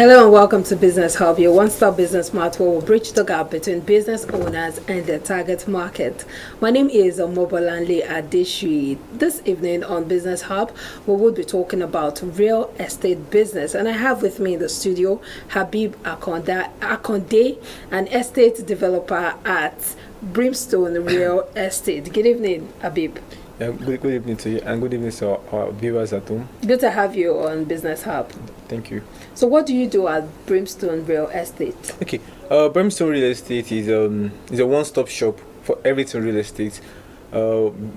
Hello and welcome to Business Hub, your one-stop business mart where we'll bridge the gap between business owners and their target market. My name is Omobolanle Adesuyi. This evening on Business Hub, we will be talking about real estate business. And I have with me in the studio Habeeb Akande, an estate developer at Brimstone Real Estate. Good evening, Habeeb. Yeah, good evening to you, and good evening to our viewers at home. Good to have you on Business Hub. Thank you. So what do you do at Brimstone Real Estate? Okay, Brimstone Real Estate is a one-stop shop for everything real estate.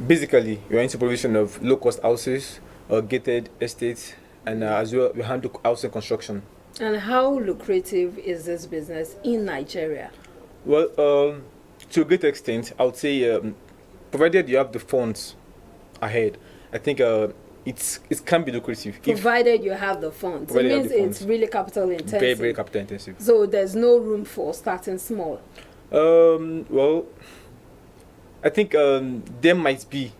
Basically, we are into provision of low-cost houses, gated estates, and as well we handle housing construction. And how lucrative is this business in Nigeria? Well, to a great extent, I would say, provided you have the funds ahead, I think it can be lucrative. Provided you have the funds. It means it's really capital intensive. Very, very capital intensive. So there's no room for starting small. Well, I think there might be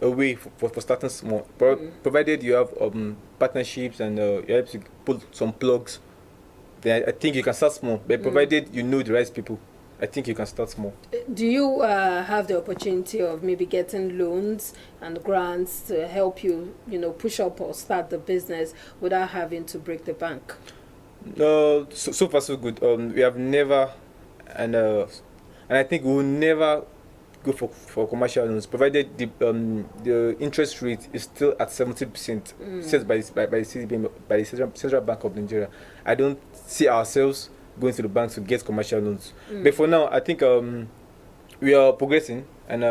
a way for starting small, provided you have partnerships and you're able to put some plugs. Then I think you can start small, but provided you know the right people, I think you can start small. Do you have the opportunity of maybe getting loans and grants to help you, push up or start the business without having to break the bank? No, so far so good. We have never, and I think we will never go for commercial loans, provided the interest rate is still at 70% set by the CBN, by the Central Bank of Nigeria. I don't see ourselves going to the bank to get commercial loans. But for now, I think we are progressing, and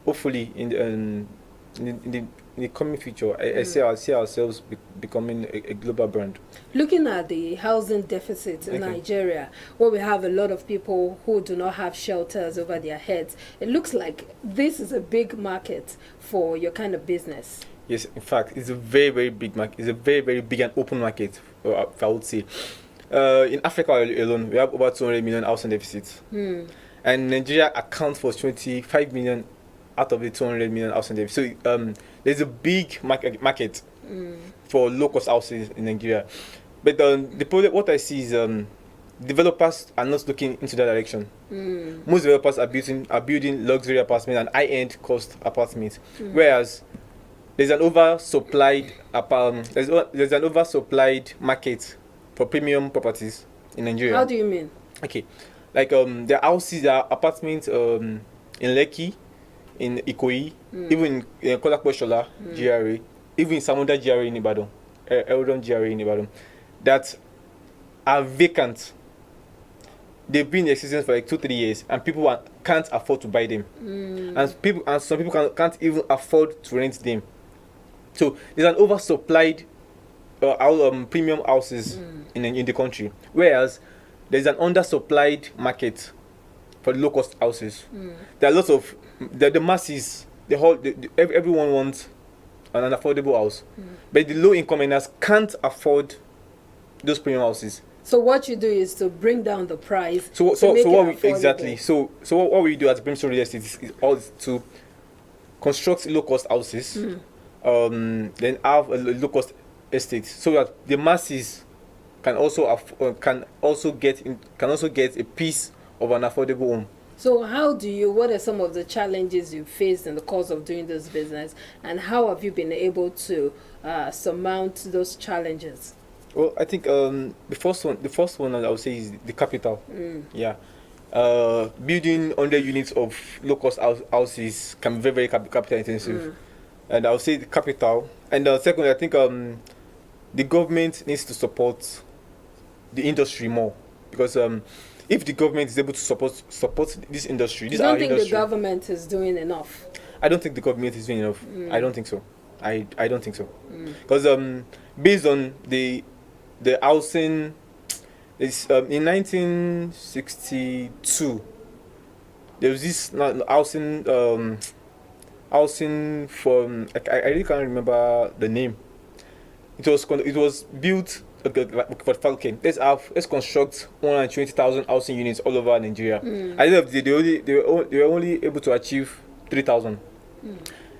hopefully in the coming future, I see ourselves becoming a global brand. Looking at the housing deficit in Nigeria, where we have a lot of people who do not have shelters over their heads, it looks like this is a big market for your kind of business. Yes, in fact, it's a very, very big market. It's a very, very big and open market, if I would say. In Africa alone, we have over 200 million housing deficits. And Nigeria accounts for 25 million out of the 200 million housing deficit. So there's a big market for low-cost houses in Nigeria. But the problem, what I see is developers are not looking into that direction. Most developers are building luxury apartments and high-end cost apartments, whereas there's an oversupplied there's an oversupplied market for premium properties in Nigeria. How do you mean? Okay, like there are apartments in Lekki, in Ikoyi, even in Kolakpo Shola GRA, even in Samunda GRA in Ibadan, Eldon GRA in Ibadan, that are vacant. They've been in existence for like 2-3 years, and people can't afford to buy them, and some people can't even afford to rent them. So there's an oversupplied premium houses in the country, whereas there's an undersupplied market for low-cost houses. There are lots of the masses. Everyone wants an affordable house, but the low-income earners can't afford those premium houses. So what you do is to bring down the price. So what we do at Brimstone Real Estate is to construct low-cost houses, then have a low-cost estate, so that the masses can also get a piece of an affordable home. So what are some of the challenges you faced in the course of doing this business, and how have you been able to surmount those challenges? Well, I think the first one I would say is the capital. Yeah. Building 100 units of low-cost houses can be very, very capital intensive. And I would say the capital. And secondly, I think the government needs to support the industry more, because if the government is able to support this industry, you don't think the government is doing enough? I don't think the government is doing enough. I don't think so. I don't think so, because based on the housing, in 1962 there was this housing from I really can't remember the name. It was built. Okay, let's construct 120,000 housing units all over Nigeria. At the end of the day, they were only able to achieve 3,000.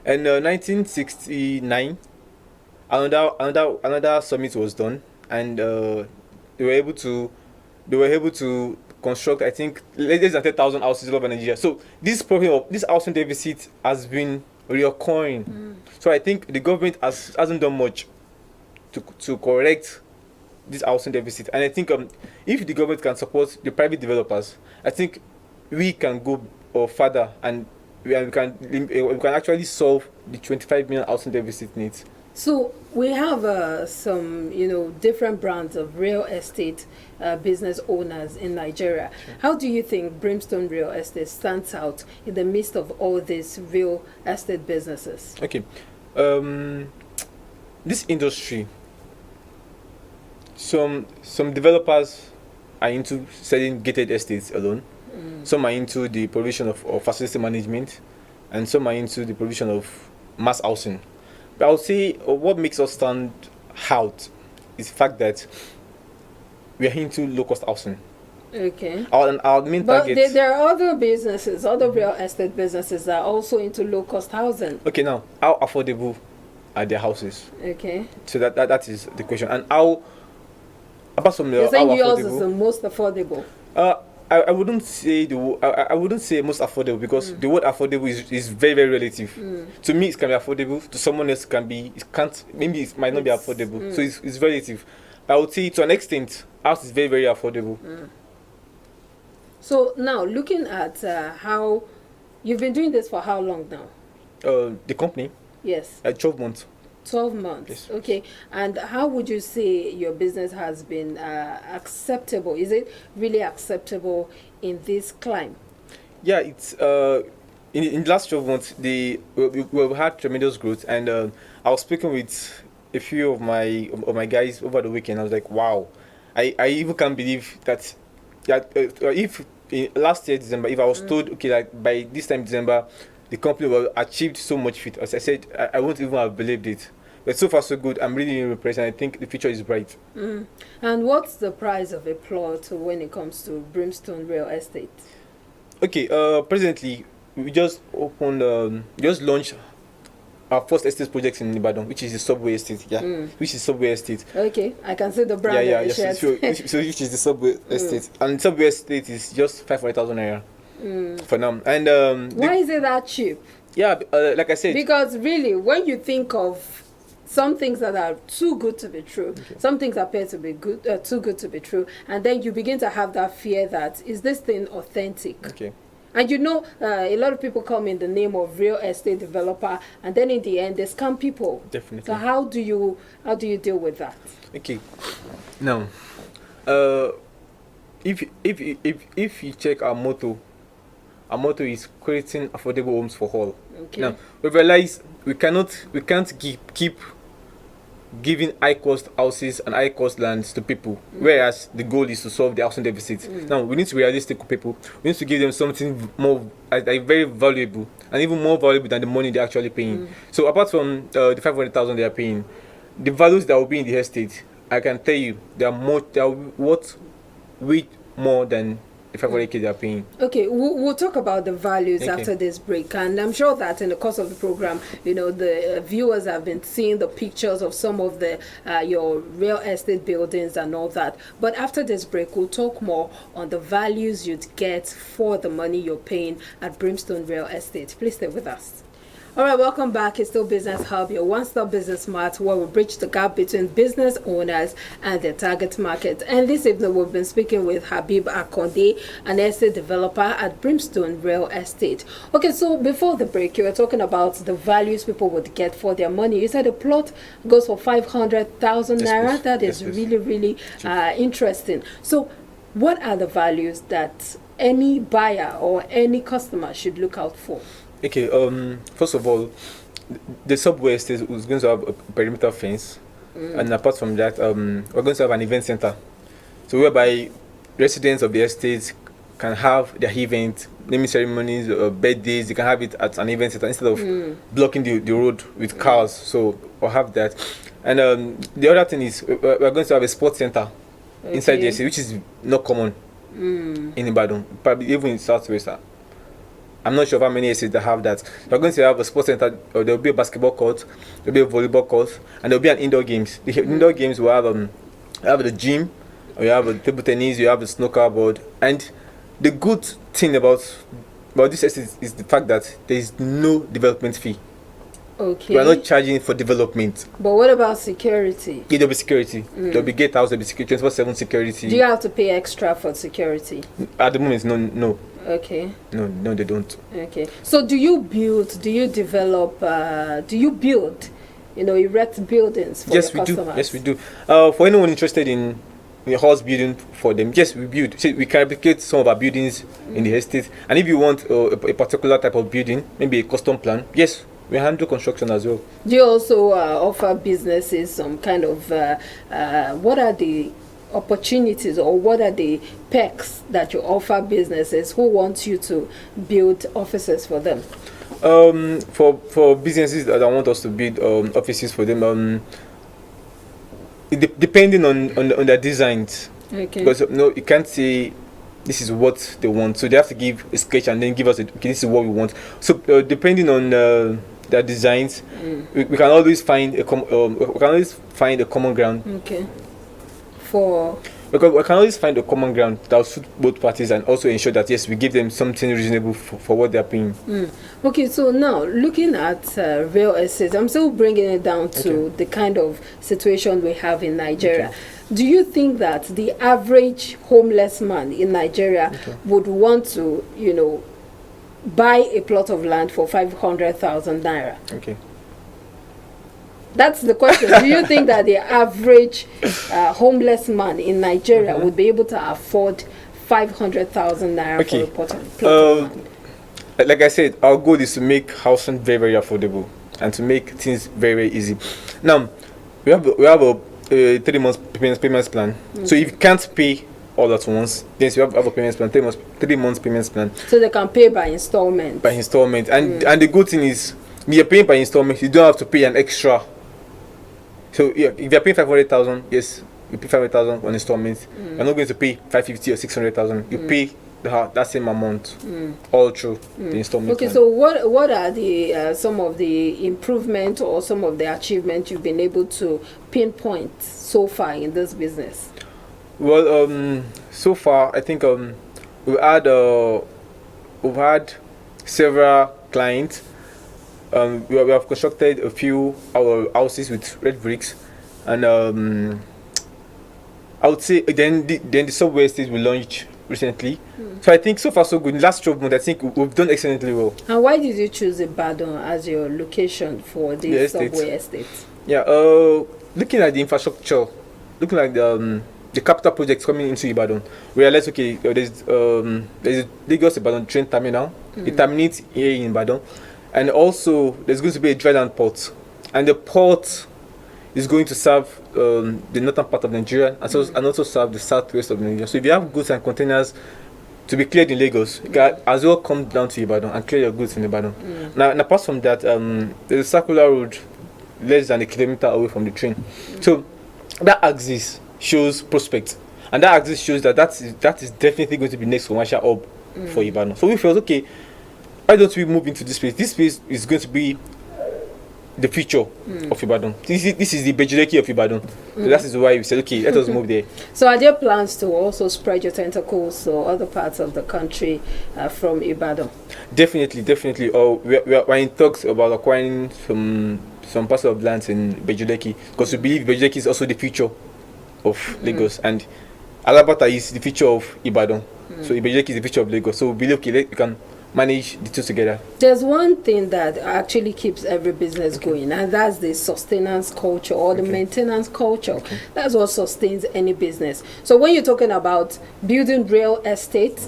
And 1969, another summit was done, and they were able to construct, I think, less than 10,000 houses all over Nigeria. So this problem of this housing deficit has been reoccurring. So I think the government hasn't done much to correct this housing deficit. And I think if the government can support the private developers, I think we can go further, and we can actually solve the 25 million housing deficit needs. So we have some, different brands of real estate business owners in Nigeria. Sure. How do you think Brimstone Real Estate stands out in the midst of all these real estate businesses? Okay, this industry, some developers are into selling gated estates alone. Some are into the provision of facility management, and some are into the provision of mass housing. But I would say what makes us stand out is the fact that we are into low-cost housing. Okay. Our main target. But there are other businesses, other real estate businesses that are also into low-cost housing. Okay, now, how affordable are their houses? Okay. So that is the question. And how, apart from the You're saying how yours affordable, is the most affordable? I wouldn't say I wouldn't say most affordable, because the word affordable is very, very relative. To me, it can be affordable. To someone else, it might not be affordable. So it's relative. But I would say to an extent, ours is very, very affordable. So now, looking at how you've been doing this for how long now? The company? Yes. 12 months. 12 months. Yes. Okay. And how would you say your business has been acceptable? Is it really acceptable in this climb? Yeah, it's in the last 12 months we've had tremendous growth, and I was speaking with a few of my guys over the weekend. I was like, wow, I even can't believe that if last year December, if I was told, okay, like by this time December the company will achieved so much fit, as I said, I wouldn't even have believed it. But so far so good. I'm really impressed, and I think the future is bright. And what's the price of a plot when it comes to Brimstone Real Estate? Okay, presently we just launched our first estate project in Ibadan, which is the Subway Estate. Which is Subway Estate. Okay, I can see the brand. So which is the Subway Estate, and Subway Estate is just 500,000 naira for now. And why is it that cheap? Yeah, like I said, because really, when you think of some things that are too good to be true, some things appear to be too good to be true, and then you begin to have that fear that, is this thing authentic? Okay. And a lot of people come in the name of real estate developer, and then in the end they scam people. Definitely. So how do you deal with that? Okay. Now, if you check our motto is creating affordable homes for all. Okay. Now we realize we can't keep giving high cost houses and high cost lands to people, whereas the goal is to solve the housing deficit. Now we need to be realistic with people. We need to give them something more very valuable, and even more valuable than the money they're actually paying. So apart from the 500,000 they are paying, the values that will be in the estate, I can tell you they are worth way more than the 500K they are paying. Okay, we'll talk about the values after this break, and I'm sure that in the course of the program, the viewers have been seeing the pictures of some of the your real estate buildings and all that. But after this break, we'll talk more on the values you'd get for the money you're paying at Brimstone Real Estate. Please stay with us. All right, welcome back. It's still Business Hub, your one-stop business mart, where we bridge the gap between business owners and their target market. And this evening, we've been speaking with Habeeb Akande, an estate developer at Brimstone Real Estate. Okay, so before the break, you were talking about the values people would get for their money. You said a plot goes for 500,000 naira. Yes, that is really interesting. So what are the values that any buyer or any customer should look out for? Okay, first of all, the Subway Estate is going to have a perimeter fence, and apart from that, we're going to have an event center, so whereby residents of the estate can have their event, naming ceremonies, birthdays. They can have it at an event center instead of blocking the road with cars. So we'll have that, and the other thing is we're going to have a sports center inside the estate, which is not common in Ibadan, probably even in Southwest. I'm not sure of how many estates that have that. We're going to have a sports center, or there'll be a basketball court, there'll be a volleyball court, and there'll be an indoor games. The indoor games will have the gym, we have a table tennis, we have a snooker board, and the good thing about this estate is the fact that there is no development fee. Okay. We are not charging for development. But what about security? Yeah, there'll be security. There'll be gatehouse, there'll be security, 24/7 security. Do you have to pay extra for security? At the moment, no. Okay. No, they don't. Okay. So do you build, do you develop, do you build, erect buildings for Yes, your we do. customers? Yes, we do. For anyone interested in a house building for them, yes, we build. See, we can replicate some of our buildings in the estate. And if you want a particular type of building, maybe a custom plan, yes, we handle construction as well. Do you also offer businesses some kind of, what are the opportunities or what are the perks that you offer businesses who want you to build offices for them? For businesses that want us to build offices for them, depending on their designs. Okay. Because you can't say this is what they want, so they have to give a sketch and then give us this is what we want. So depending on their designs, we can always find a common ground. Okay. Because we can always find a common ground that will suit both parties and also ensure that yes, we give them something reasonable for what they are paying. Okay, so now looking at real estate, I'm still bringing it down to the kind of situation we have in Nigeria. Do you think that the average homeless man in Nigeria would want to, buy a plot of land for 500,000 naira? Okay. That's the question. Do you think that the average homeless man in Nigeria would be able to afford 500,000 naira for a plot of land? Like I said, our goal is to make housing very, very affordable and to make things very, very easy. Now, we have a 3 months payment plan. So if you can't pay all at once, then you have a payment plan, 3 months payment plan. So they can pay by installment. And the good thing is, if you're paying by installment, you don't have to pay an extra. So yeah, if you're paying 500,000, yes, you pay 500,000 on installments. You're not going to pay 550 or 600,000. You pay that same amount all through the installment. Okay, plan. so what are the some of the improvement or some of the achievements you've been able to pinpoint so far in this business? Well, so far I think we've had several clients. We have constructed a few our houses with red bricks, and I would say then the subway estate we launched recently. So I think so far so good. In the last 12 months, I think we've done excellently well. And why did you choose Ibadan as your location for the subway estate? Yeah, looking at the infrastructure, looking at the capital projects coming into Ibadan, we realized there's a Lagos Ibadan train terminal. It terminates here in Ibadan. And also, there's going to be a dry land port. And the port is going to serve the northern part of Nigeria and also serve the southwest of Nigeria. So if you have goods and containers to be cleared in Lagos, you can as well come down to Ibadan and clear your goods in Ibadan. Now, and apart from that, there's a circular road less than a kilometer away from the train. So that axis shows prospect. And that axis shows that is definitely going to be next commercial hub for Ibadan. So we felt, okay, why don't we move into this space? This space is going to be the future of Ibadan. This is the Bejuleki of Ibadan. So that is why we said, okay, let us move there. So are there plans to also spread your tentacles to other parts of the country from Ibadan? Definitely. We're in talks about acquiring some parts of lands in Bejuleki, because we believe Bejuleki is also the future of Lagos, and Alabata is the future of Ibadan. So Bejuleki is the future of Lagos. So we believe, okay, we can manage the two together. There's one thing that actually keeps every business going, and that's the sustenance culture or the maintenance culture. That's what sustains any business. So when you're talking about building real estate,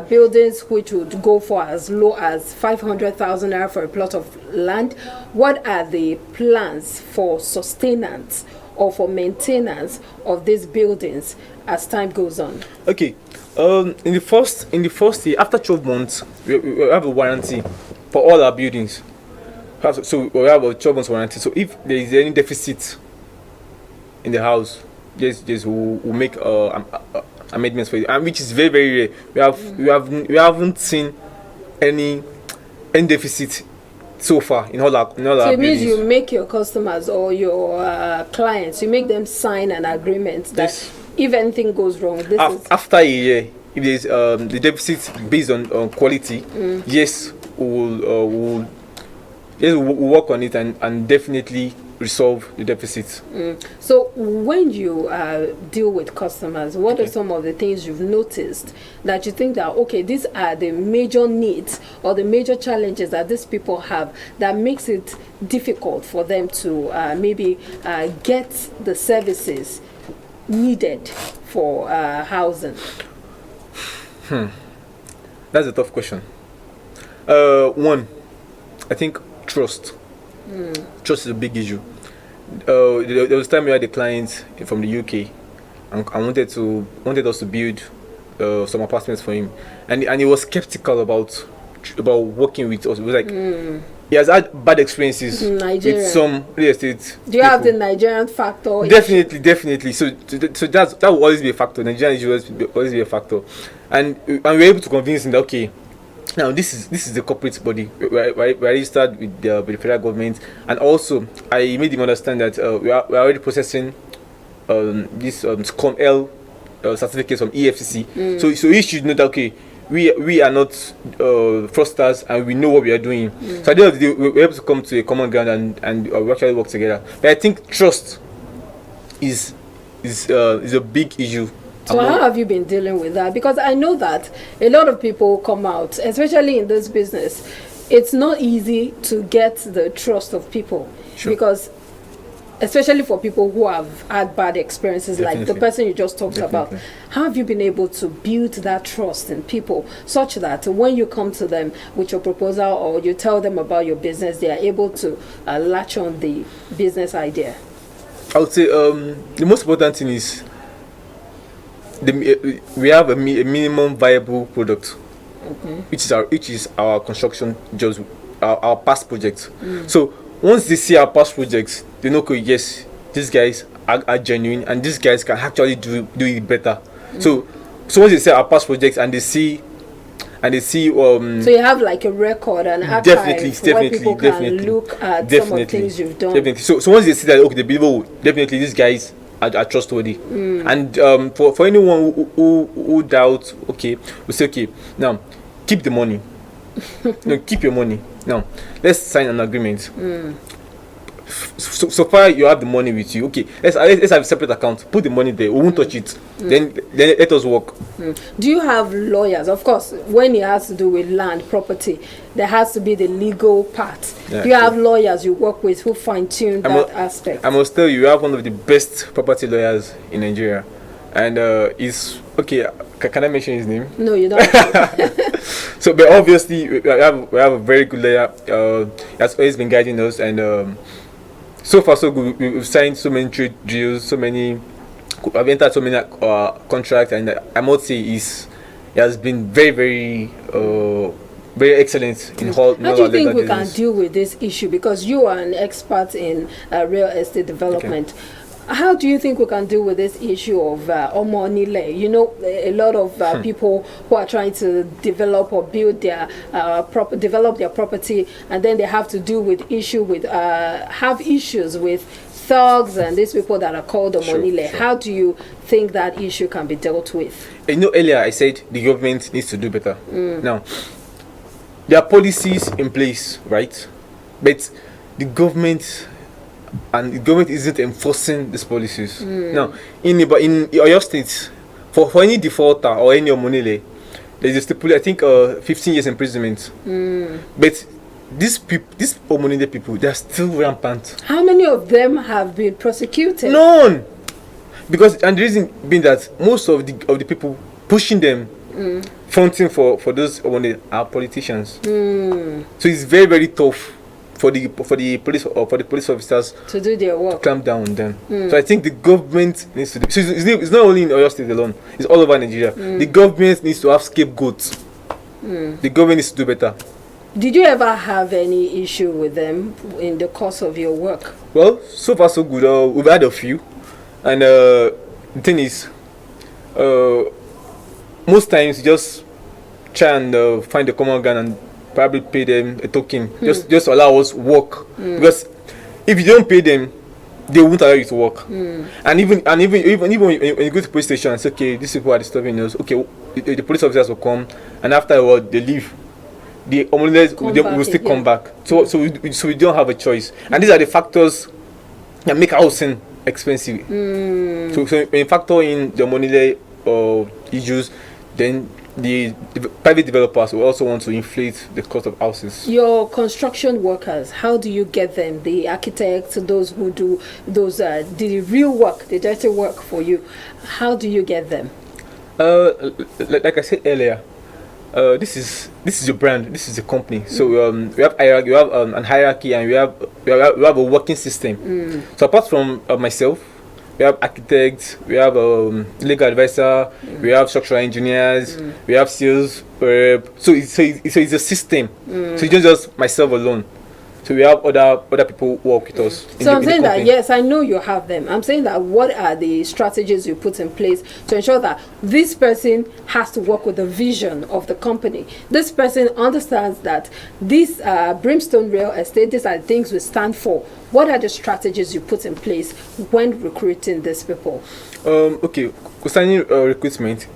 buildings which would go for as low as 500,000 naira for a plot of land, what are the plans for sustenance or for maintenance of these buildings as time goes on? Okay. In the first year, after 12 months, we have a warranty for all our buildings. So we have a 12 months warranty. So if there is any deficit in the house, we'll make amendments for it, and which is very, very rare. We haven't seen any deficit so far in all our buildings. So it means you make your customers or your clients, you make them sign an agreement that if anything goes wrong, this is after a year, if there's the deficit based on quality, yes, we'll work on it and definitely resolve the deficit. So when you deal with customers, what are some of the things you've noticed that you think that, okay, these are the major needs or the major challenges that these people have that makes it difficult for them to maybe get the services needed for housing? That's a tough question. One, I think trust. Trust is a big issue. There was time we had a client from the UK, and wanted us to build some apartments for him, and he was skeptical about working with us. It was like he has had bad experiences with some real estate. Do you have the Nigerian factor? Definitely. So that will always be a factor. Nigerian issues will always be a factor, and we were able to convince him that, okay, now this is the corporate body. We registered with the federal government, and also I made him understand that we are already processing this SCOM L certificates from EFCC. So he should know that, okay, we are not fraudsters, and we know what we are doing. So at the end of the day, we're able to come to a common ground and we actually work together. But I think trust is a big issue. So how have you been dealing with that? Because I know that a lot of people come out, especially in this business. It's not easy to get the trust of people. Sure. Because especially for people who have had bad experiences, like the person you just talked about. How have you been able to build that trust in people such that when you come to them with your proposal or you tell them about your business, they are able to latch on the business idea? I would say the most important thing is we have a minimum viable product, which is our construction jobs, our past projects. So once they see our past projects, they know, okay, yes, these guys are genuine, and these guys can actually do it better. So once they see our past projects and they see so you have like a record and archive where people can look at some of the things you've done. Definitely. So once they see that, okay, they believe, oh, definitely these guys are trustworthy. And for anyone who doubts, okay, we say, okay, now keep the money. No, keep your money. Now let's sign an agreement. So far you have the money with you. Okay, let's have a separate account. Put the money there. We won't touch it. Then let us work. Do you have lawyers? Of course, when it has to do with land, property, there has to be the legal part. Yeah, do you have lawyers you work with who fine-tune that aspect? I must tell you, you have one of the best property lawyers in Nigeria, and he's okay. Can I mention his name? No, you don't. So, but obviously, we have a very good lawyer. He has always been guiding us, and so far so good. We've signed so many trade deals, I've entered so many contracts, and I must say he has been very excellent in all. How do you think we can deal with this issue? Because you are an expert in real estate development. Okay. How do you think we can deal with this issue of Omobolanle? You know, a lot of people who are trying to develop or build their develop their property, and then they have to deal with have issues with thugs and these people that are called Omobolanle. Sure. How do you think that issue can be dealt with? You know, earlier I said the government needs to do better. Now, there are policies in place, right? But the government isn't enforcing these policies. Now, in your state, for any defaulter or any Omobolanle, there's a stipulation, I think 15 years imprisonment. But these Omobolanle people, they're still rampant. How many of them have been prosecuted? None. Because, and the reason being that most of the people pushing them, fronting for those Omobolanle are politicians. So it's very tough for the police or for the police officers to do their work, to clamp down on them. So I think the government needs to do. So it's not only in Oyo State alone; it's all over Nigeria. The government needs to have scapegoats. The government needs to do better. Did you ever have any issue with them in the course of your work? Well, so far so good. We've had a few, and the thing is, most times you just try and find a common ground and probably pay them a token, just allow us work. Because if you don't pay them, they won't allow you to work. And even when you go to police station and say, okay, these people are disturbing us. Okay, the police officers will come, and after a while they leave. The homeless will still come back. So we don't have a choice. And these are the factors that make housing expensive. So when you factor in the money issues, then the private developers will also want to inflate the cost of houses. Your construction workers, how do you get them? The architects, those who do the real work, the dirty work for you, how do you get them? Like I said earlier, this is your brand, this is a company. So we have hierarchy, we have an hierarchy, and we have a working system. So apart from myself, we have architects, we have legal advisor, we have structural engineers, we have sales. So it's a system. So it's not just myself alone. So we have other people who work with us. So I'm saying that, yes, I know you have them. I'm saying that what are the strategies you put in place to ensure that this person has to work with the vision of the company? This person understands that this Brimstone Real Estate, these are the things we stand for. What are the strategies you put in place when recruiting these people? Okay, concerning recruitment,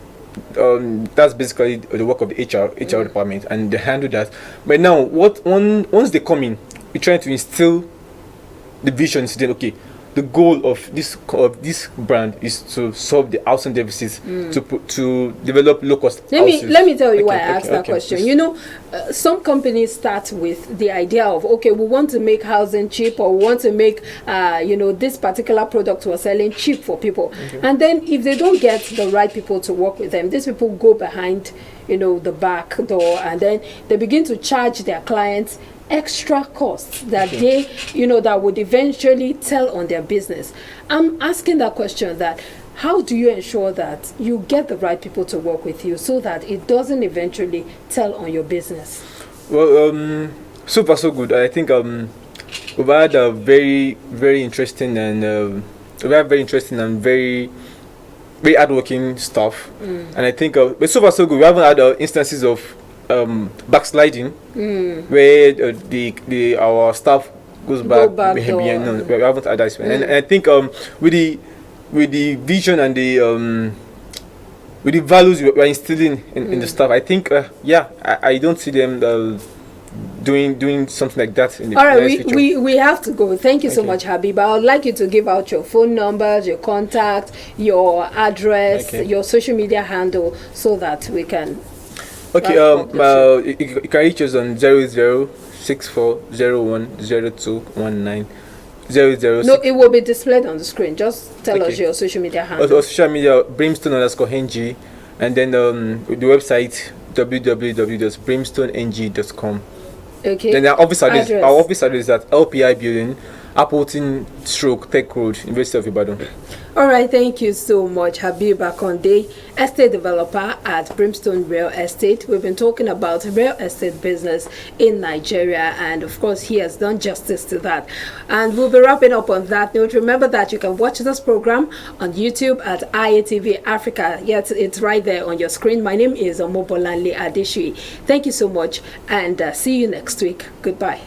that's basically the work of the HR department, and they handle that. But now, once they come in, we're trying to instill the vision. Then, okay, the goal of this brand is to solve the housing deficits, to develop low cost houses. Let me tell you why I asked that question. Please. You know, some companies start with the idea of, okay, we want to make housing cheap, or we want to make this particular product we're selling cheap for people. And then if they don't get the right people to work with them, these people go behind the back door, and then they begin to charge their clients extra costs that they that would eventually tell on their business. I'm asking that question, that how do you ensure that you get the right people to work with you so that it doesn't eventually tell on your business? Well, so far so good. I think we've had a very interesting and very very hardworking staff, and I think but so far so good. We haven't had instances of backsliding where our staff goes back behind. No, we haven't had that. And I think with the vision and with the values we're instilling in the staff, I think I don't see them doing something like that in the future. We have to go. Thank you so much, Habeeb. I would like you to give out your phone numbers, your contact, your address, your social media handle, so that we can. Okay, you can reach us on 0064010219. 00. No, it will be displayed on the screen. Just tell us your social media handle. Our social media, Brimstone_NG, and then the website www.brimstoneng.com. Okay. Then our office address is at LPI Building, Appleton Tech Road, University of Ibadan. All right, thank you so much, Habeeb Akande, estate developer at Brimstone Real Estate. We've been talking about real estate business in Nigeria, and of course, he has done justice to that. And we'll be wrapping up on that note. Remember that you can watch this program on YouTube at IATV Africa. Yes, it's right there on your screen. My name is Omobolanle Adesuyi. Thank you so much, and see you next week. Goodbye.